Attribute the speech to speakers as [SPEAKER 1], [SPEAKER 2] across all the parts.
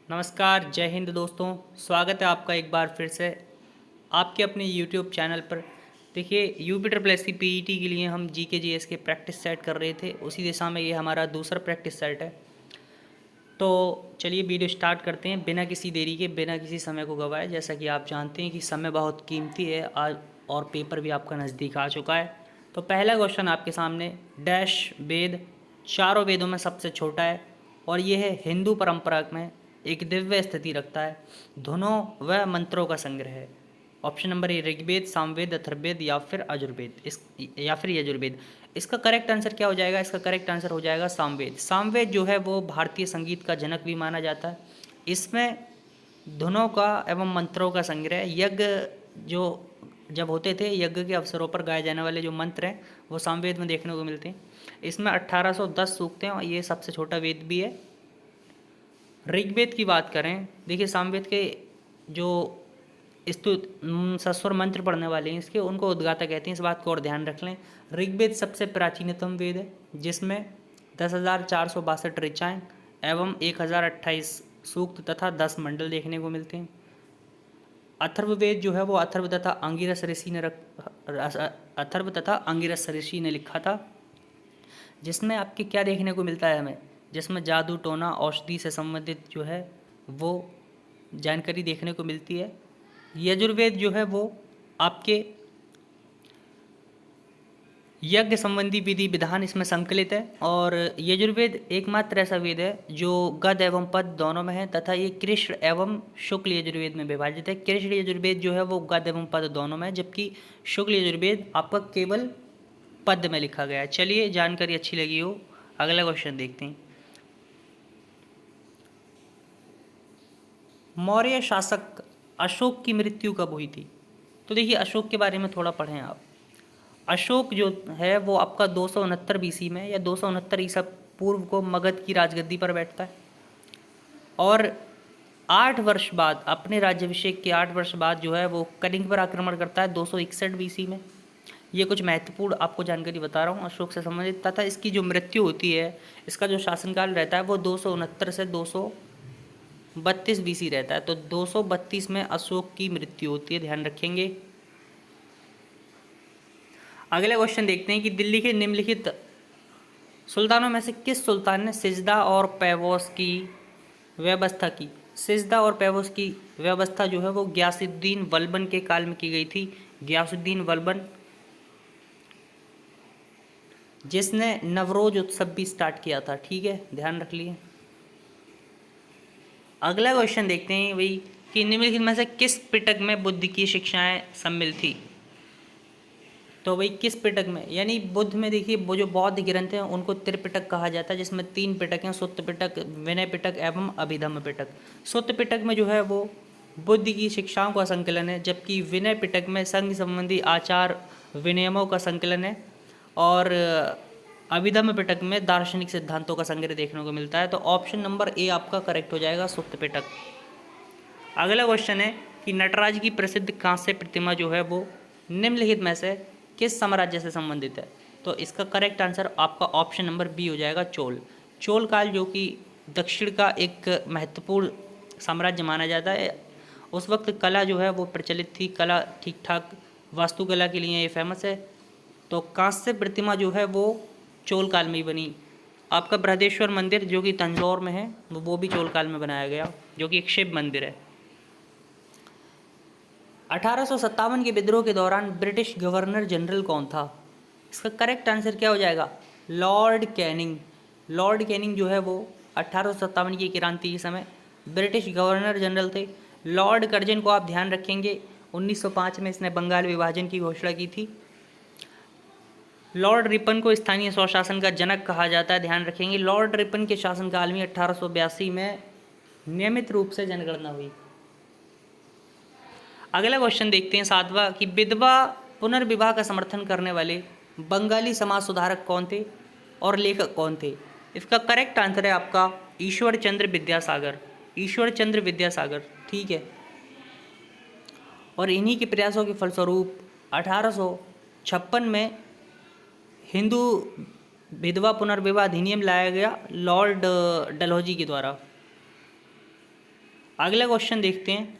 [SPEAKER 1] नमस्कार, जय हिंद दोस्तों। स्वागत है आपका एक बार फिर से आपके अपने यूट्यूब चैनल पर। देखिए, UP triple S C PET के लिए हम जीके जीएस के प्रैक्टिस सेट कर रहे थे, उसी दिशा में ये हमारा दूसरा प्रैक्टिस सेट है। तो चलिए वीडियो स्टार्ट करते हैं बिना किसी देरी के, बिना किसी समय को गवाए। जैसा कि आप जानते हैं कि समय बहुत कीमती है आज, और पेपर भी आपका नज़दीक आ चुका है। तो पहला क्वेश्चन आपके सामने, डैश वेद चारों वेदों में सबसे छोटा है और ये है हिंदू परंपरा में एक दिव्य स्थिति रखता है, धुनों व मंत्रों का संग्रह है। Option number A Rigveda, Samaveda, Atharvaveda या फिर यजुर्वेद। यजुर्वेद। इसका करेक्ट आंसर क्या हो जाएगा? इसका करेक्ट आंसर हो जाएगा सामवेद। सामवेद जो है वो भारतीय संगीत का जनक भी माना जाता है। इसमें धुनों का एवं मंत्रों का संग्रह, यज्ञ जो जब होते थे, यज्ञ के अवसरों पर गाए जाने वाले जो मंत्र हैं वो सामवेद में देखने को मिलते हैं। इसमें 1810 सूक्त हैं और ये सबसे छोटा वेद भी है। ऋग्वेद की बात करें, देखिए सामवेद के जो सस्वर मंत्र पढ़ने वाले हैं इसके, उनको उद्गाता कहते हैं, इस बात को और ध्यान रख लें। ऋग्वेद सबसे प्राचीनतम वेद है जिसमें 10,462 ऋचाएँ एवं 1,028 सूक्त तथा 10 मंडल देखने को मिलते हैं। अथर्ववेद जो है वो अथर्व तथा अंगिरस ऋषि ने लिखा था, जिसमें आपके क्या देखने को मिलता है हमें, जिसमें जादू टोना औषधि से संबंधित जो है वो जानकारी देखने को मिलती है। यजुर्वेद जो है वो आपके यज्ञ संबंधी विधि विधान इसमें संकलित है, और यजुर्वेद एकमात्र ऐसा वेद है जो गद्य एवं पद्य दोनों में है तथा ये कृष्ण एवं शुक्ल यजुर्वेद में विभाजित है। कृष्ण यजुर्वेद जो है वो गद्य एवं पद्य दोनों में है, जबकि शुक्ल यजुर्वेद आपका केवल पद्य में लिखा गया है। चलिए, जानकारी अच्छी लगी हो, अगला क्वेश्चन देखते हैं। मौर्य शासक अशोक की मृत्यु कब हुई थी? तो देखिए, अशोक के बारे में थोड़ा पढ़ें आप। अशोक जो है वो आपका 269 बीसी में या 269 ईसा पूर्व को मगध की राजगद्दी पर बैठता है, और 8 वर्ष बाद, अपने राज्याभिषेक के 8 वर्ष बाद जो है वो कलिंग पर आक्रमण करता है 261 बीसी में। ये कुछ महत्वपूर्ण आपको जानकारी बता रहा हूँ अशोक से संबंधित। तथा इसकी जो मृत्यु होती है, इसका जो शासनकाल रहता है वो 269 से 232 बीसी रहता है। तो 232 में अशोक की मृत्यु होती है, ध्यान रखेंगे। अगला क्वेश्चन देखते हैं कि दिल्ली के निम्नलिखित सुल्तानों में से किस सुल्तान ने सिजदा और पैवोस की व्यवस्था की? सिजदा और पैवोस की व्यवस्था जो है वो गियासुद्दीन बलबन के काल में की गई थी। गियासुद्दीन बलबन, जिसने नवरोज उत्सव भी स्टार्ट किया था, ठीक है, ध्यान रख लिए। अगला क्वेश्चन देखते हैं वही कि निम्नलिखित में से किस पिटक में बुद्ध की शिक्षाएं सम्मिलित थी? तो भाई किस पिटक में, यानी बुद्ध में देखिए वो जो बौद्ध ग्रंथ हैं उनको त्रिपिटक कहा जाता है, जिसमें 3 पिटक हैं, सुत्त पिटक, विनय पिटक एवं अभिधम्म पिटक। सुत्त पिटक में जो है वो बुद्ध की शिक्षाओं का संकलन है, जबकि विनय पिटक में संघ संबंधी आचार विनियमों का संकलन है, और अभिधम्म पिटक में दार्शनिक सिद्धांतों का संग्रह देखने को मिलता है। तो ऑप्शन नंबर ए आपका करेक्ट हो जाएगा, सुत्त पिटक। अगला क्वेश्चन है कि नटराज की प्रसिद्ध कांस्य प्रतिमा जो है वो निम्नलिखित में से किस साम्राज्य से संबंधित है? तो इसका करेक्ट आंसर आपका ऑप्शन नंबर बी हो जाएगा, चोल। चोल काल जो कि दक्षिण का एक महत्वपूर्ण साम्राज्य माना जाता है। उस वक्त कला जो है वो प्रचलित थी, कला ठीक ठाक, वास्तुकला के लिए ये फेमस है। तो कांस्य प्रतिमा जो है वो चोल काल में ही बनी। आपका बृहदेश्वर मंदिर जो कि तंजौर में है वो भी चोल काल में बनाया गया, जो कि एक शिव मंदिर है। 1857 के विद्रोह के दौरान ब्रिटिश गवर्नर जनरल कौन था? इसका करेक्ट आंसर क्या हो जाएगा? Lord Canning. लॉर्ड कैनिंग जो है वो 1857 की क्रांति के समय ब्रिटिश गवर्नर जनरल थे। लॉर्ड कर्जन को आप ध्यान रखेंगे, 1905 में इसने बंगाल विभाजन की घोषणा की थी। लॉर्ड रिपन को स्थानीय स्वशासन का जनक कहा जाता है, ध्यान रखेंगे। लॉर्ड रिपन के शासनकाल में 1882 में नियमित रूप से जनगणना हुई। अगला क्वेश्चन देखते हैं, 7वां, कि विधवा पुनर्विवाह का समर्थन करने वाले बंगाली समाज सुधारक कौन थे और लेखक कौन थे? इसका करेक्ट आंसर है आपका ईश्वर चंद्र विद्यासागर। ईश्वर चंद्र विद्यासागर, ठीक है। और इन्हीं के प्रयासों के फलस्वरूप 1856 में हिंदू विधवा पुनर्विवाह अधिनियम लाया गया लॉर्ड डलहौजी के द्वारा। अगला क्वेश्चन देखते हैं,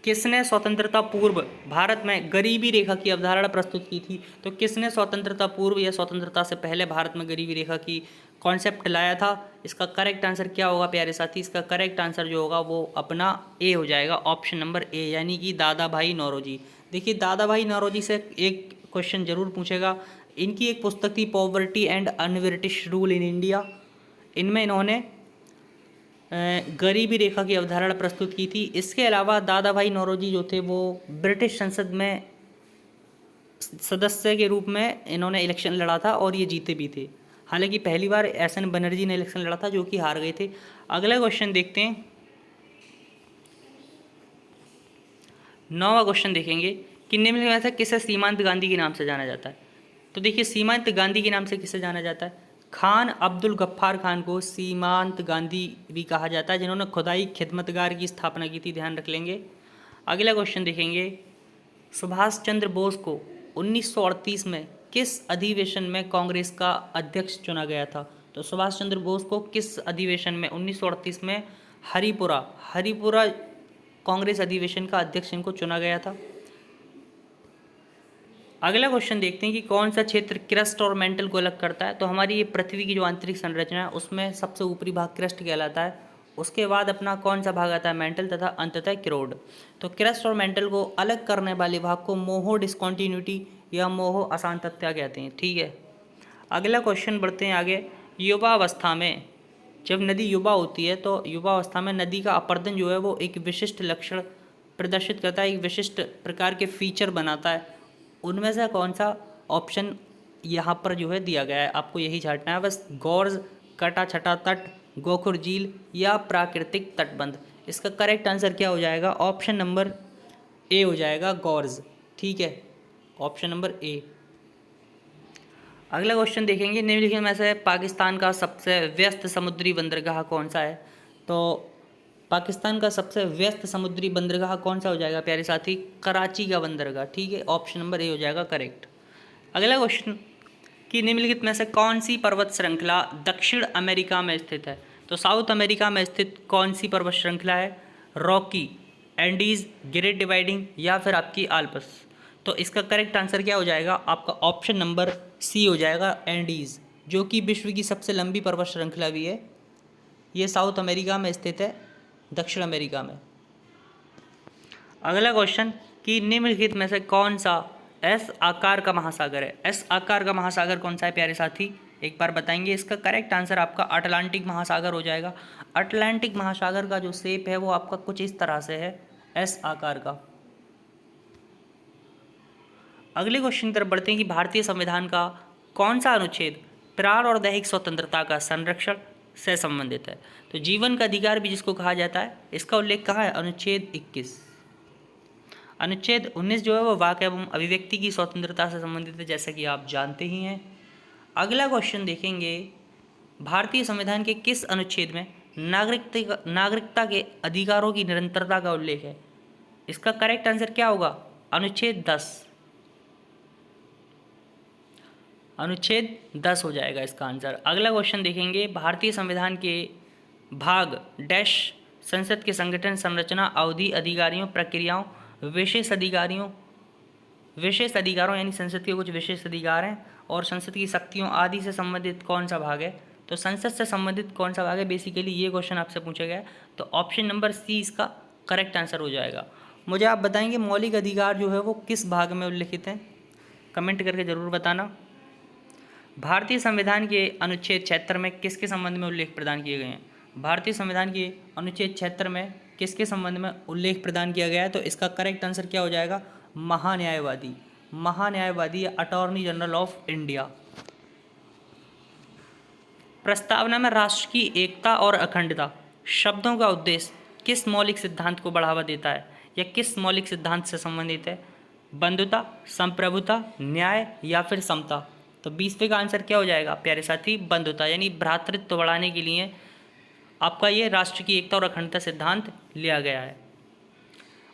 [SPEAKER 1] किसने स्वतंत्रता पूर्व भारत में गरीबी रेखा की अवधारणा प्रस्तुत की थी? तो किसने स्वतंत्रता पूर्व या स्वतंत्रता से पहले भारत में गरीबी रेखा की कॉन्सेप्ट लाया था? इसका करेक्ट आंसर क्या होगा प्यारे साथी? इसका करेक्ट आंसर जो होगा वो अपना ए हो जाएगा, ऑप्शन नंबर ए, यानी कि दादा भाई नौरोजी। देखिए दादा भाई नौरोजी से एक क्वेश्चन जरूर पूछेगा। इनकी एक पुस्तक थी poverty and un-British rule in India. इनमें इन्होंने गरीबी रेखा की अवधारणा प्रस्तुत की थी। इसके अलावा दादा भाई नौरोजी जो थे वो ब्रिटिश संसद में सदस्य के रूप में इन्होंने इलेक्शन लड़ा था और ये जीते भी थे। हालांकि पहली बार एस.एन. बनर्जी ने इलेक्शन लड़ा था जो कि हार गए थे। अगला क्वेश्चन देखते हैं, 9वां क्वेश्चन देखेंगे कि निम्न में से किसे सीमांत गांधी के नाम से जाना जाता है? तो देखिए सीमांत गांधी के नाम से किसे जाना जाता है? खान अब्दुल गफ्फार खान को सीमांत गांधी भी कहा जाता है, जिन्होंने खुदाई खिदमतगार की स्थापना की थी, ध्यान रख लेंगे। अगला क्वेश्चन देखेंगे, सुभाष चंद्र बोस को 1938 में किस अधिवेशन में कांग्रेस का अध्यक्ष चुना गया था? तो सुभाष चंद्र बोस को किस अधिवेशन में 1938 में हरिपुरा कांग्रेस अधिवेशन का अध्यक्ष इनको चुना गया था। अगला क्वेश्चन देखते हैं कि कौन सा क्षेत्र क्रस्ट और मेंटल को अलग करता है? तो हमारी ये पृथ्वी की जो आंतरिक संरचना है उसमें सबसे ऊपरी भाग क्रस्ट कहलाता है, उसके बाद अपना कौन सा भाग आता है? मेंटल, तथा अंततः क्रोड। तो क्रस्ट और मेंटल को अलग करने वाले भाग को मोहो डिस्कॉन्टिन्यूटी या मोहो असांतत्य कहते हैं, ठीक है। अगला क्वेश्चन बढ़ते हैं आगे, युवावस्था में जब नदी युवा होती है तो युवावस्था में नदी का अपर्दन जो है वो एक विशिष्ट लक्षण प्रदर्शित करता है, एक विशिष्ट प्रकार के फीचर बनाता है। उनमें से कौन सा ऑप्शन यहाँ पर जो है दिया गया है? आपको यही छांटना है बस। गौर्ज, कटा छटा तट, गोखुर झील या प्राकृतिक तटबंध। इसका करेक्ट आंसर क्या हो जाएगा? ऑप्शन नंबर ए हो जाएगा, गौर्ज, ठीक है, ऑप्शन नंबर ए। अगला क्वेश्चन देखेंगे, निम्नलिखित में से पाकिस्तान का सबसे व्यस्त समुद्री बंदरगाह कौन सा है? तो पाकिस्तान का सबसे व्यस्त समुद्री बंदरगाह कौन सा हो जाएगा प्यारे साथी? कराची का बंदरगाह, ठीक है, ऑप्शन नंबर ए हो जाएगा करेक्ट। अगला क्वेश्चन कि निम्नलिखित में से कौन सी पर्वत श्रृंखला दक्षिण अमेरिका में स्थित है? तो साउथ अमेरिका में स्थित कौन सी पर्वत श्रृंखला है? रॉकी, एंडीज, ग्रेट डिवाइडिंग या फिर आपकी आल्प्स। तो इसका करेक्ट आंसर क्या हो जाएगा? आपका ऑप्शन नंबर सी हो जाएगा, एंडीज, जो कि विश्व की सबसे लंबी पर्वत श्रृंखला भी है। ये साउथ अमेरिका में स्थित है, दक्षिण अमेरिका में। अगला क्वेश्चन कि निम्नलिखित में से कौन सा एस आकार का महासागर है? एस आकार का महासागर कौन सा है प्यारे साथी? एक बार बताएंगे। इसका करेक्ट आंसर आपका अटलांटिक महासागर हो जाएगा। अटलांटिक महासागर का जो शेप है वो आपका कुछ इस तरह से है, एस आकार का। अगले क्वेश्चन की तरफ बढ़ते हैं कि भारतीय संविधान का कौन सा अनुच्छेद प्राण और दैहिक स्वतंत्रता का संरक्षण से संबंधित है? तो जीवन का अधिकार भी जिसको कहा जाता है, इसका उल्लेख कहाँ है? अनुच्छेद 21। अनुच्छेद 19 जो है वो वाक एवं अभिव्यक्ति की स्वतंत्रता से संबंधित है, जैसा कि आप जानते ही हैं। अगला क्वेश्चन देखेंगे, भारतीय संविधान के किस अनुच्छेद में नागरिकता के अधिकारों की निरंतरता का उल्लेख है? इसका करेक्ट आंसर क्या होगा? अनुच्छेद 10। अनुच्छेद 10 हो जाएगा इसका आंसर। अगला क्वेश्चन देखेंगे, भारतीय संविधान के भाग डैश संसद के संगठन, संरचना, अवधि, अधिकारियों, प्रक्रियाओं, विशेष अधिकारों यानी संसद के कुछ विशेष अधिकार हैं और संसद की शक्तियों आदि से संबंधित कौन सा भाग है? तो संसद से संबंधित कौन सा भाग है, बेसिकली ये क्वेश्चन आपसे पूछा गया है। तो ऑप्शन नंबर सी इसका करेक्ट आंसर हो जाएगा। मुझे आप बताएंगे मौलिक अधिकार जो है वो किस भाग में उल्लिखित हैं? कमेंट करके ज़रूर बताना। भारतीय संविधान के अनुच्छेद 76 में किसके संबंध में उल्लेख प्रदान किए गए हैं? भारतीय संविधान के अनुच्छेद 76 में किसके संबंध में उल्लेख प्रदान किया गया है? तो इसका करेक्ट आंसर क्या हो जाएगा? महान्यायवादी, महान्यायवादी या अटॉर्नी जनरल ऑफ इंडिया। प्रस्तावना में राष्ट्र की एकता और अखंडता शब्दों का उद्देश्य किस मौलिक सिद्धांत को बढ़ावा देता है या किस मौलिक सिद्धांत से संबंधित है? बंधुता, संप्रभुता, न्याय या फिर समता। तो 20वें का आंसर क्या हो जाएगा प्यारे साथी? बंधुता, यानी भ्रातृत्व बढ़ाने के लिए आपका ये राष्ट्र की एकता और अखंडता सिद्धांत लिया गया है।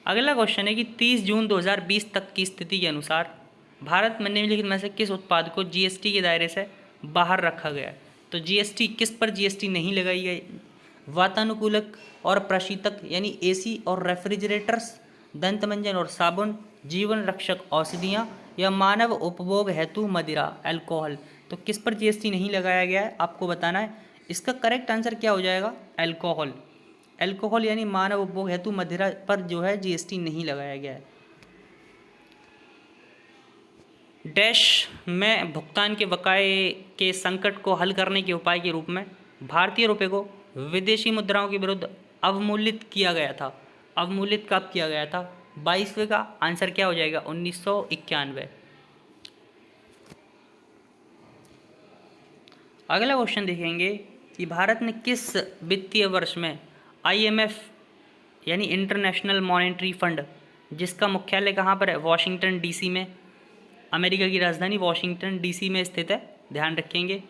[SPEAKER 1] अगला क्वेश्चन है कि 30 जून 2020 तक की स्थिति के अनुसार भारत में निम्नलिखित में से किस उत्पाद को जीएसटी के दायरे से बाहर रखा गया है? तो जीएसटी किस पर जीएसटी नहीं लगाई वातानुकूलक और प्रशीतक यानी एसी और रेफ्रिजरेटर्स, दंतमंजन और साबुन, जीवन रक्षक औषधियाँ या मानव उपभोग हेतु मदिरा अल्कोहल। तो किस पर जीएसटी नहीं लगाया गया है आपको बताना है। इसका करेक्ट आंसर क्या हो जाएगा? अल्कोहल। अल्कोहल यानी मानव उपभोग हेतु मदिरा पर जो है जीएसटी नहीं लगाया गया है। डैश में भुगतान के बकाये के संकट को हल करने के उपाय के रूप में भारतीय रुपये को विदेशी मुद्राओं के विरुद्ध अवमूल्यित किया गया था। अवमूल्यित कब किया गया था? 22वें का आंसर क्या हो जाएगा? 1991। अगला क्वेश्चन देखेंगे कि भारत ने किस वित्तीय वर्ष में आईएमएफ यानी इंटरनेशनल मॉनेटरी फंड, जिसका मुख्यालय कहाँ पर है? वॉशिंगटन डीसी में। अमेरिका की राजधानी वॉशिंगटन डीसी में स्थित है, ध्यान रखेंगे।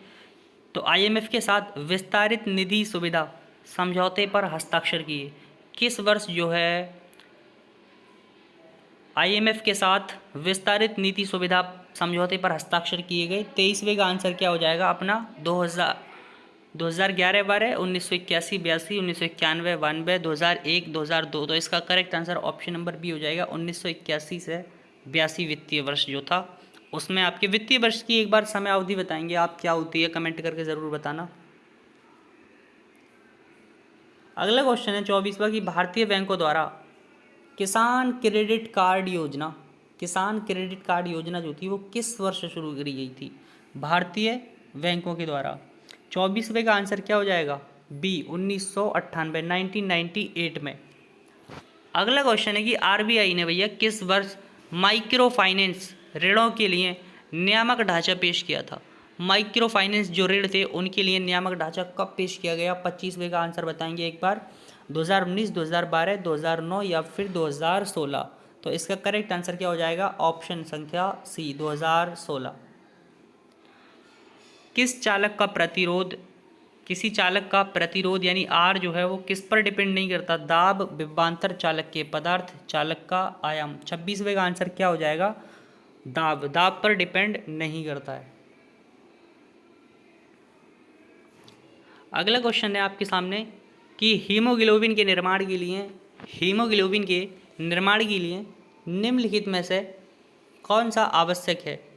[SPEAKER 1] तो आईएमएफ के साथ विस्तारित निधि सुविधा समझौते पर हस्ताक्षर किए। किस वर्ष जो है आईएमएफ के साथ विस्तारित नीति सुविधा समझौते पर हस्ताक्षर किए गए? 23वें का आंसर क्या हो जाएगा अपना? 2011-12, 1981-82, 1991, 92, 2001, 2002। तो इसका correct answer option number B हो जाएगा। 1981 से 82 वित्तीय वर्ष जो था, उसमें आपके वित्तीय वर्ष की एक बार समय अवधि बताएंगे आप, क्या होती है? कमेंट करके ज़रूर बताना। अगला क्वेश्चन है 24वां कि भारतीय बैंकों द्वारा किसान क्रेडिट कार्ड योजना, किसान क्रेडिट कार्ड योजना जो थी वो किस वर्ष शुरू करी गई थी? भारतीय बैंकों के द्वारा। 24वें का आंसर क्या हो जाएगा? बी 1998, 1998 में। अगला क्वेश्चन है कि आरबीआई ने भैया किस वर्ष माइक्रो फाइनेंस ऋणों के लिए नियामक ढांचा पेश किया था? माइक्रो फाइनेंस जो ऋण थे उनके लिए नियामक ढांचा कब पेश किया गया? 25वें का आंसर बताएंगे एक बार। 2019, 2012, 2009 या फिर 2016। तो इसका करेक्ट आंसर क्या हो जाएगा? ऑप्शन संख्या सी 2016। किस चालक का प्रतिरोध, किसी चालक का प्रतिरोध यानी आर जो है वो किस पर डिपेंड नहीं करता? दाब, विभवांतर चालक के पदार्थ, चालक का आयाम। 26वें का आंसर क्या हो जाएगा? दाब, दाब पर डिपेंड नहीं करता है। अगला क्वेश्चन है आपके सामने कि हीमोग्लोबिन के निर्माण के लिए, हीमोग्लोबिन के निर्माण के लिए निम्नलिखित में से कौन सा आवश्यक है?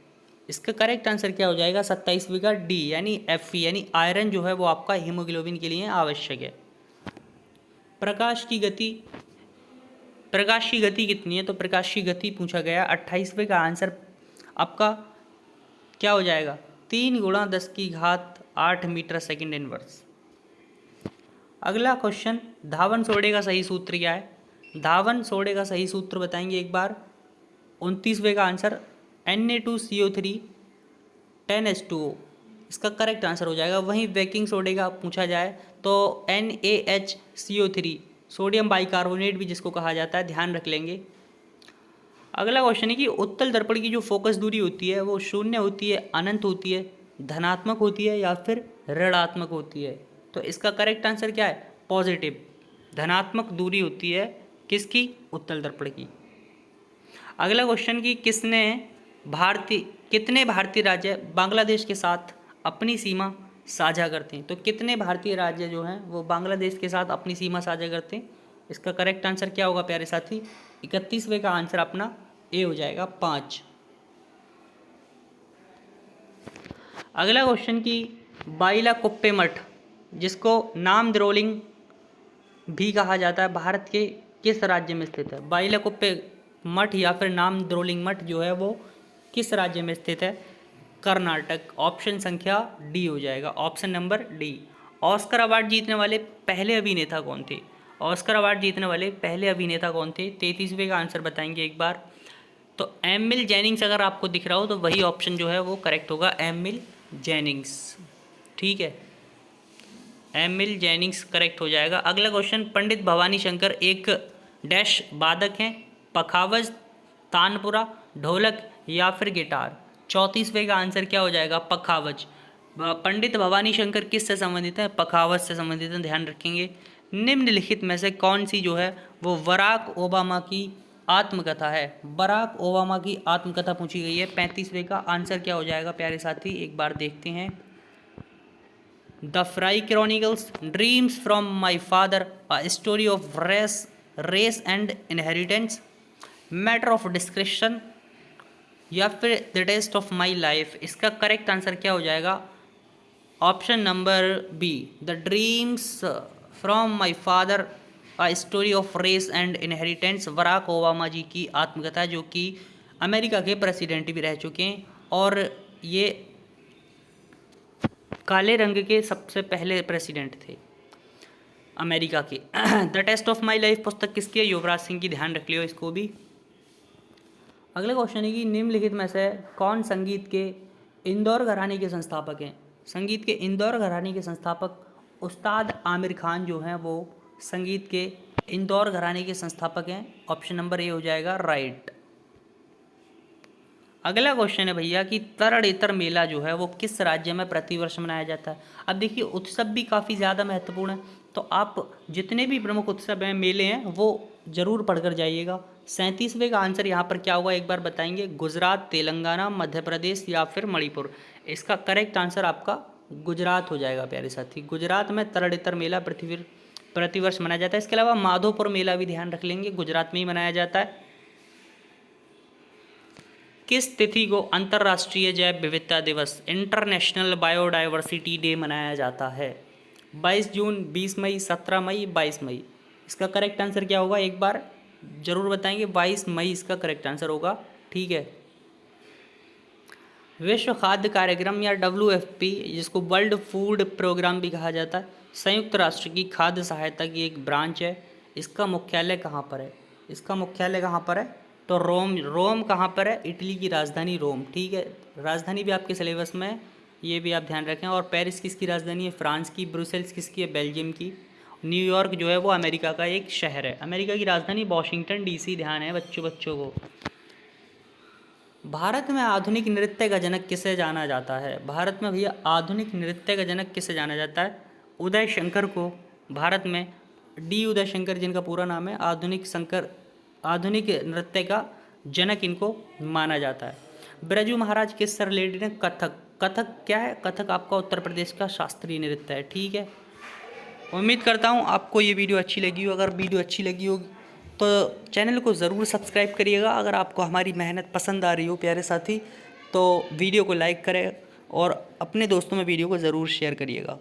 [SPEAKER 1] इसका करेक्ट आंसर क्या हो जाएगा? 27वें का डी यानी Fe यानी आयरन जो है वो आपका हीमोग्लोबिन के लिए आवश्यक है। प्रकाश की गति, प्रकाश की गति कितनी है? तो प्रकाश की गति पूछा गया। 28वें का आंसर आपका क्या हो जाएगा? 3 × 10⁸ मीटर सेकेंड इनवर्स। अगला क्वेश्चन, धावन सोडे का सही सूत्र क्या है? धावन सोडे का सही सूत्र बताएंगे एक बार। 29वें का आंसर Na2CO3 10H2O, इसका करेक्ट आंसर हो जाएगा। वहीं बेकिंग सोडे का पूछा जाए तो NaHCO3 सोडियम बाइकार्बोनेट भी जिसको कहा जाता है, ध्यान रख लेंगे। अगला क्वेश्चन है कि उत्तल दर्पण की जो फोकस दूरी होती है वो शून्य होती है, अनंत होती है, धनात्मक होती है या फिर ऋणात्मक होती है? तो इसका करेक्ट आंसर क्या है? पॉजिटिव, धनात्मक दूरी होती है किसकी? उत्तल दर्पण की। अगला क्वेश्चन कि कितने भारतीय राज्य बांग्लादेश के साथ अपनी सीमा साझा करते हैं? तो कितने भारतीय राज्य जो हैं वो बांग्लादेश के साथ अपनी सीमा साझा करते हैं? इसका करेक्ट आंसर क्या होगा प्यारे साथी? 31वें का आंसर अपना ए हो जाएगा, 5। अगला क्वेश्चन कि बाइलाकुप्पे मठ, जिसको नामद्रोलिंग भी कहा जाता है, भारत के किस राज्य में स्थित है? बाइलाकुप्पे मठ या फिर नामद्रोलिंग मठ जो है वो किस राज्य में स्थित है? कर्नाटक। ऑप्शन संख्या डी हो जाएगा, option number D. Oscar award जीतने वाले पहले अभिनेता कौन थे? ऑस्कर अवार्ड जीतने वाले पहले अभिनेता कौन थे? 33वें का आंसर बताएंगे एक बार। तो एमिल जेनिंग्स अगर आपको दिख रहा हो तो वही ऑप्शन जो है वो करेक्ट होगा, एमिल जेनिंग्स। ठीक है, एमिल जेनिंग्स करेक्ट हो जाएगा। अगला क्वेश्चन, पंडित भवानी शंकर एक डैश वादक हैं? पखावज, तानपुरा, ढोलक या फिर गिटार? 34वें का आंसर क्या हो जाएगा? पखावज। पंडित भवानी शंकर किससे संबंधित है? पखावज से संबंधित है, ध्यान रखेंगे। निम्नलिखित में से कौन सी जो है वो बराक ओबामा की आत्मकथा है? बराक ओबामा की आत्मकथा पूछी गई है। 35वें का आंसर क्या हो जाएगा प्यारे साथी? एक बार देखते हैं। The Fry chronicles, dreams from my father, a story of race and inheritance, matter of description, या फिर the test of my life. इसका करेक्ट आंसर क्या हो जाएगा? Option number B, the dreams from my father, a story of race and inheritance. Barack Obama ji की आत्मकथा, जो कि अमेरिका के प्रेसिडेंट भी रह चुके हैं और ये काले रंग के सबसे पहले प्रेसिडेंट थे अमेरिका के। The test of my life पुस्तक किसकी है? युवराज सिंह की। ध्यान रख लियो इसको भी। अगला क्वेश्चन है कि निम्नलिखित में से कौन संगीत के इंदौर घराने के संस्थापक हैं? संगीत के इंदौर घराने के संस्थापक उस्ताद आमिर खान जो हैं वो संगीत के इंदौर घराने के संस्थापक हैं। ऑप्शन नंबर ए हो जाएगा राइट। अगला क्वेश्चन है भैया कि तरणेतर मेला जो है वो किस राज्य में प्रतिवर्ष मनाया जाता है? अब देखिए उत्सव भी काफ़ी ज़्यादा महत्वपूर्ण है, तो आप जितने भी प्रमुख उत्सव हैं, मेले हैं, वो जरूर पढ़कर जाइएगा। 37वें का आंसर यहाँ पर क्या होगा एक बार बताएंगे? गुजरात, तेलंगाना, मध्य प्रदेश या फिर मणिपुर। इसका करेक्ट आंसर आपका गुजरात हो जाएगा प्यारे साथी। गुजरात में तरणेतर मेला प्रतिवर्ष मनाया जाता है। इसके अलावा माधोपुर मेला भी ध्यान रख लेंगे, गुजरात में ही मनाया जाता है। किस तिथि को अंतर्राष्ट्रीय जैव विविधता दिवस, इंटरनेशनल बायोडाइवर्सिटी डे मनाया जाता है? 22 जून, 20 मई, 17 मई, 22 मई। इसका करेक्ट आंसर क्या होगा एक बार जरूर बताएंगे? 22 मई इसका करेक्ट आंसर होगा। ठीक है। विश्व खाद्य कार्यक्रम या WFP, जिसको वर्ल्ड फूड प्रोग्राम भी कहा जाता है, संयुक्त राष्ट्र की खाद्य सहायता की एक ब्रांच है। इसका मुख्यालय कहाँ पर है? इसका मुख्यालय कहाँ पर है? तो रोम कहाँ पर है? इटली की राजधानी रोम। ठीक है, राजधानी भी आपके सिलेबस में है, ये भी आप ध्यान रखें। और पेरिस किसकी राजधानी है? फ्रांस की। ब्रुसेल्स किसकी है? बेल्जियम की। न्यूयॉर्क जो है वो अमेरिका का एक शहर है। अमेरिका की राजधानी वॉशिंगटन DC। ध्यान है बच्चों को। भारत में आधुनिक नृत्य का जनक किसे जाना जाता है? भारत में भैया आधुनिक नृत्य का जनक किसे जाना जाता है? उदय शंकर को भारत में उदय शंकर, जिनका पूरा नाम है, आधुनिक नृत्य का जनक इनको माना जाता है। बिरजू महाराज किससे रिलेटेड है? कथक क्या है? कथक आपका उत्तर प्रदेश का शास्त्रीय नृत्य है। ठीक है, उम्मीद करता हूँ आपको ये वीडियो अच्छी लगी हो। अगर वीडियो अच्छी लगी होगी तो चैनल को ज़रूर सब्सक्राइब करिएगा। अगर आपको हमारी मेहनत पसंद आ रही हो प्यारे साथी, तो वीडियो को लाइक करें और अपने दोस्तों में वीडियो को ज़रूर शेयर करिएगा।